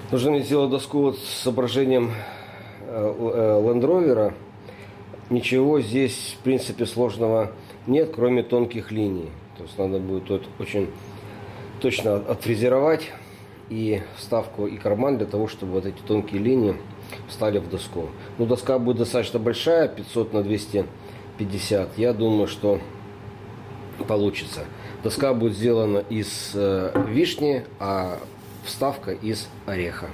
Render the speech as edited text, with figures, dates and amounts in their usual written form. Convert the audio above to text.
Нужно мне сделать доску вот с изображением Land Rover. Ничего здесь, в принципе, сложного нет, кроме тонких линий. То есть надо будет тут очень точно отфрезеровать и вставку, и карман для того, чтобы вот эти тонкие линии встали в доску. Ну, доска будет достаточно большая, 500 на 250. Я думаю, что получится. Доска будет сделана из вишни, а вставка из ореха.